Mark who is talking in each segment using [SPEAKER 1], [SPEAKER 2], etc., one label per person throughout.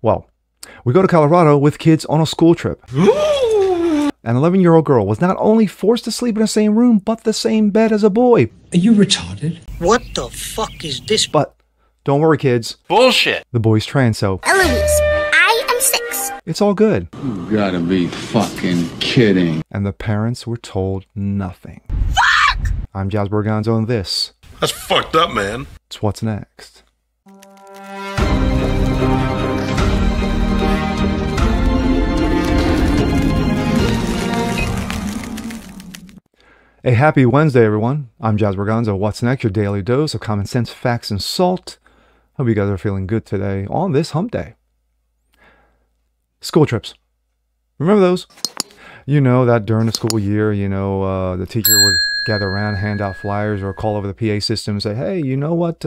[SPEAKER 1] Well, we go to Colorado with kids on a school trip. An 11-year-old girl was not only forced to sleep in the same room, but the same bed as a boy.
[SPEAKER 2] Are you retarded?
[SPEAKER 3] What the fuck is this?
[SPEAKER 1] But don't worry, kids.
[SPEAKER 4] Bullshit.
[SPEAKER 1] The boy's trans, so
[SPEAKER 5] Eloise, I am 6.
[SPEAKER 1] it's all good.
[SPEAKER 6] You gotta be fucking kidding.
[SPEAKER 1] And the parents were told nothing. Fuck! I'm Jazz Borganzo, and this
[SPEAKER 4] That's fucked up, man.
[SPEAKER 1] is What's Next. A happy Wednesday, everyone. I'm Jazz Borganzo. What's next? Your daily dose of common sense, facts, and salt. Hope you guys are feeling good today on this hump day. School trips. Remember those? You know that during the school year, the teacher would gather around, hand out flyers, or call over the PA system and say, hey, you know what?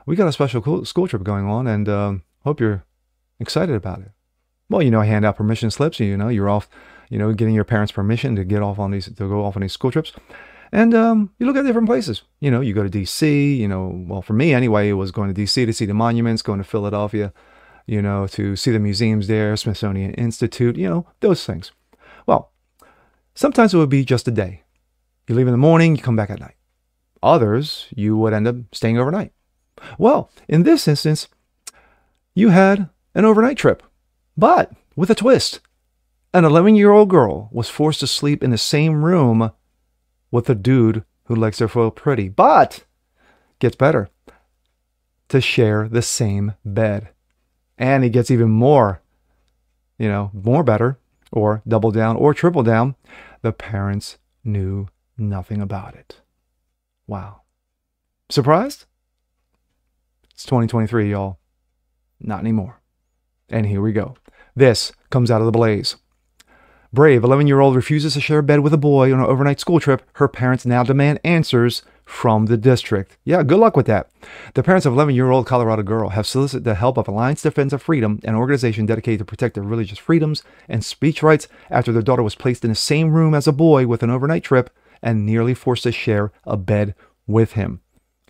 [SPEAKER 1] We got a special school trip going on, and hope you're excited about it. Well, hand out permission slips. You're off. Getting your parents' permission to go off on these school trips. And you look at different places. You go to D.C., well, for me anyway, it was going to D.C. to see the monuments, going to Philadelphia, to see the museums there, Smithsonian Institute, those things. Well, sometimes it would be just a day. You leave in the morning, you come back at night. Others, you would end up staying overnight. Well, in this instance, you had an overnight trip, but with a twist. An 11-year-old girl was forced to sleep in the same room with a dude who likes her real pretty, but gets better, to share the same bed. And he gets even more better, or double down, or triple down. The parents knew nothing about it. Wow. Surprised? It's 2023, y'all. Not anymore. And here we go. This comes out of the Blaze. Brave 11-year-old refuses to share a bed with a boy on an overnight school trip. Her parents now demand answers from the district. Yeah, good luck with that. The parents of 11-year-old Colorado girl have solicited the help of Alliance Defense of Freedom, an organization dedicated to protect their religious freedoms and speech rights, after their daughter was placed in the same room as a boy with an overnight trip and nearly forced to share a bed with him.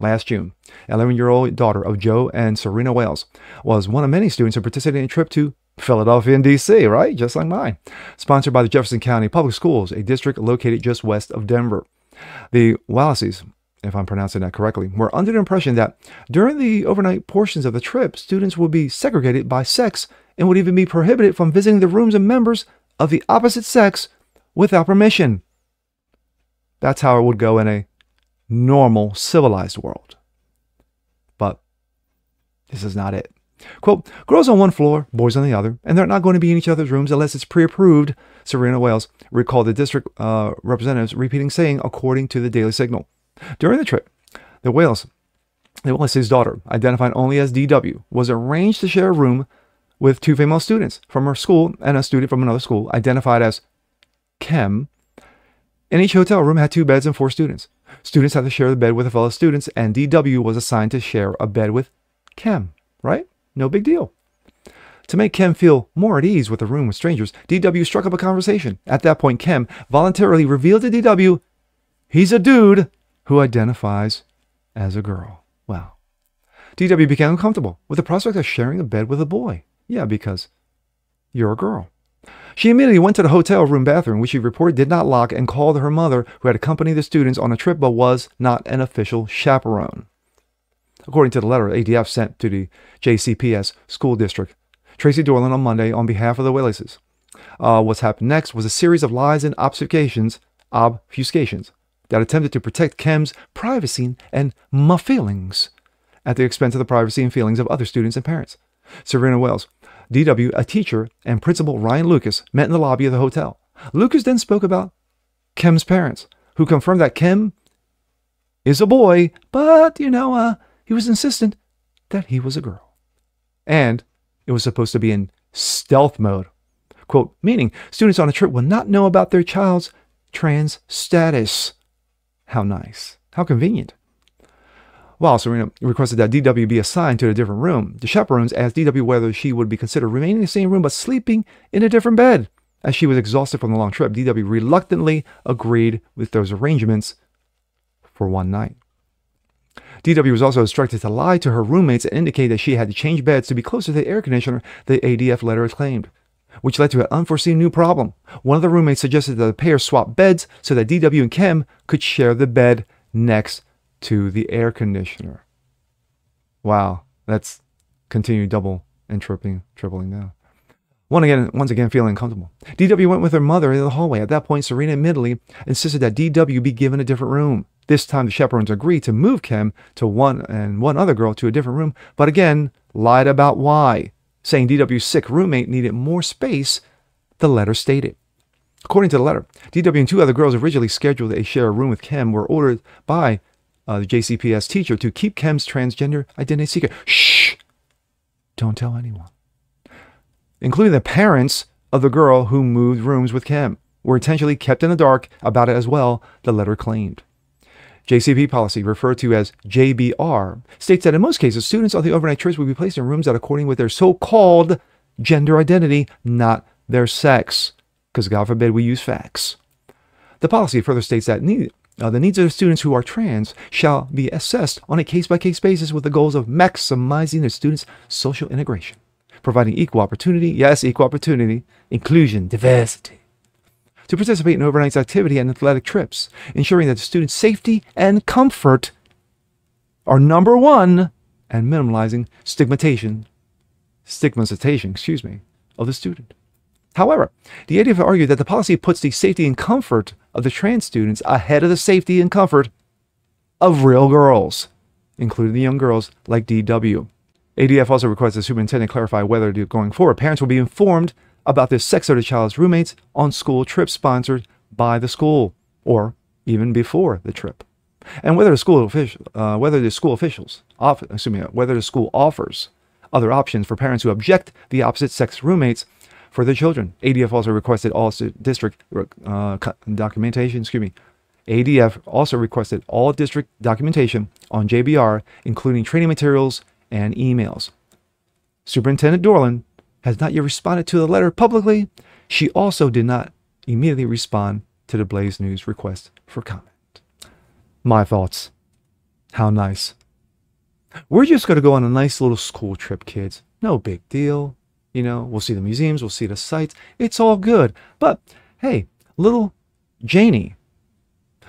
[SPEAKER 1] Last June, 11-year-old daughter of Joe and Serena Wales was one of many students who participated in a trip to Philadelphia and D.C., right? Just like mine. Sponsored by the Jefferson County Public Schools, a district located just west of Denver. The Wallaces, if I'm pronouncing that correctly, were under the impression that during the overnight portions of the trip, students would be segregated by sex and would even be prohibited from visiting the rooms of members of the opposite sex without permission. That's how it would go in a normal, civilized world. But this is not it. Quote, girls on one floor, boys on the other, and they're not going to be in each other's rooms unless it's pre-approved, Serena Wales recalled the district representatives repeating saying, according to the Daily Signal. During the trip, the Wallace's daughter, identified only as DW, was arranged to share a room with two female students from her school and a student from another school, identified as Kem. And each hotel room had 2 beds and 4 students. Students had to share the bed with fellow students, and DW was assigned to share a bed with Kem, right? No big deal. To make Kem feel more at ease with a room with strangers, DW struck up a conversation. At that point, Kem voluntarily revealed to DW he's a dude who identifies as a girl. Wow. DW became uncomfortable with the prospect of sharing a bed with a boy. Yeah, because you're a girl. She immediately went to the hotel room bathroom, which she reported did not lock, and called her mother, who had accompanied the students on a trip but was not an official chaperone. According to the letter ADF sent to the JCPS school district, Tracy Dorland on Monday on behalf of the Wallaces. What's happened next was a series of lies and obfuscations that attempted to protect Kem's privacy and my feelings at the expense of the privacy and feelings of other students and parents. Serena Wales, DW, a teacher, and Principal Ryan Lucas met in the lobby of the hotel. Lucas then spoke about Kem's parents, who confirmed that Kem is a boy, but, he was insistent that he was a girl. And it was supposed to be in stealth mode. Quote, meaning students on a trip will not know about their child's trans status. How nice. How convenient. While Serena requested that DW be assigned to a different room, the chaperones asked DW whether she would be considered remaining in the same room but sleeping in a different bed. As she was exhausted from the long trip, DW reluctantly agreed with those arrangements for one night. DW was also instructed to lie to her roommates and indicate that she had to change beds to be closer to the air conditioner, the ADF letter claimed, which led to an unforeseen new problem. One of the roommates suggested that the pair swap beds so that DW and Kim could share the bed next to the air conditioner. Wow, that's continued double and tripling down. Once again feeling uncomfortable. DW went with her mother in the hallway. At that point, Serena admittedly insisted that DW be given a different room. This time, the chaperones agreed to move Kim to one other girl to a different room, but again, lied about why, saying DW's sick roommate needed more space, the letter stated. According to the letter, DW and two other girls originally scheduled to share a room with Kim were ordered by the JCPS teacher to keep Kim's transgender identity secret. Shh! Don't tell anyone. Including the parents of the girl who moved rooms with Kim, were intentionally kept in the dark about it as well, the letter claimed. JCP policy, referred to as JBR, states that in most cases, students on the overnight trips will be placed in rooms that according with their so-called gender identity, not their sex, because God forbid we use facts. The policy further states that the needs of the students who are trans shall be assessed on a case-by-case basis with the goals of maximizing the students' social integration, providing equal opportunity, yes, equal opportunity, inclusion, diversity, to participate in overnight activity and athletic trips, ensuring that the students' safety and comfort are number one, and minimizing stigmatization, of the student. However, the ADF argued that the policy puts the safety and comfort of the trans students ahead of the safety and comfort of real girls, including the young girls like DW. ADF also requested the superintendent clarify whether, going forward, parents will be informed about the sex of the child's roommates on school trips sponsored by the school, or even before the trip, and whether the school offers other options for parents who object the opposite sex roommates for their children. ADF also requested all district documentation. ADF also requested all district documentation on JBR, including training materials and emails. Superintendent Dorland has not yet responded to the letter publicly. She also did not immediately respond to the Blaze News request for comment. My thoughts. How nice. We're just going to go on a nice little school trip, kids. No big deal. You know, we'll see the museums, we'll see the sights. It's all good. But, hey, little Janie,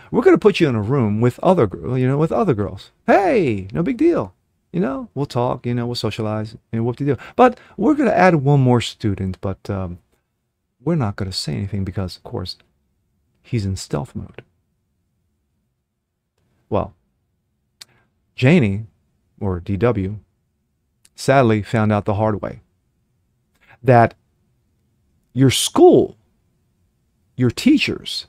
[SPEAKER 1] we're going to put you in a room with other girls. Hey, no big deal. You know, we'll talk, we'll socialize, and whoop-de-doo. But we're going to add one more student, but we're not going to say anything because, of course, he's in stealth mode. Well, Janie, or DW, sadly found out the hard way that your school, your teachers,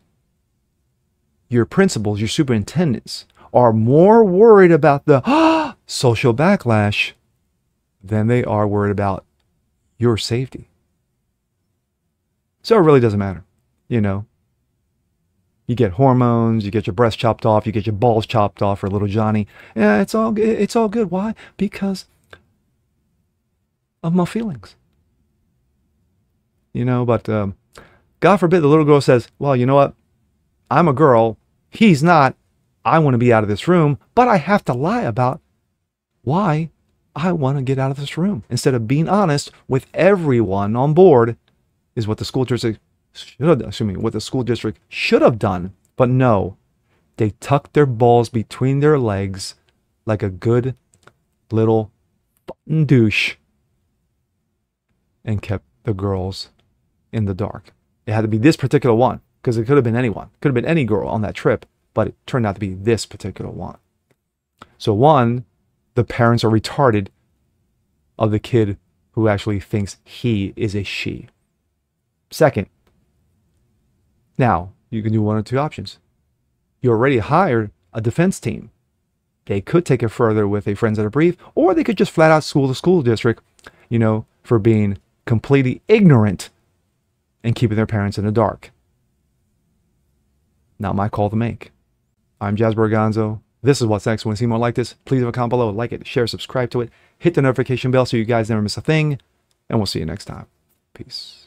[SPEAKER 1] your principals, your superintendents are more worried about the social backlash than they are worried about your safety. So it really doesn't matter. You get hormones, you get your breast chopped off, you get your balls chopped off for little Johnny. Yeah, it's all good. Why? Because of my feelings. But God forbid the little girl says, well, you know what? I'm a girl. He's not. I want to be out of this room, but I have to lie about why I want to get out of this room. Instead of being honest with everyone on board is what the school district should have done. But no, they tucked their balls between their legs like a good little douche and kept the girls in the dark. It had to be this particular one because it could have been anyone. Could have been any girl on that trip, but it turned out to be this particular one. So one, the parents are retarded of the kid who actually thinks he is a she. Second, now you can do one or two options. You already hired a defense team. They could take it further with a Friends That Are Brief, or they could just flat out sue the school district, for being completely ignorant and keeping their parents in the dark. Not my call to make. I'm Jasper Gonzo. This is What's Next. Want to see more like this? Please leave a comment below, like it, share, subscribe to it, hit the notification bell so you guys never miss a thing, and we'll see you next time. Peace.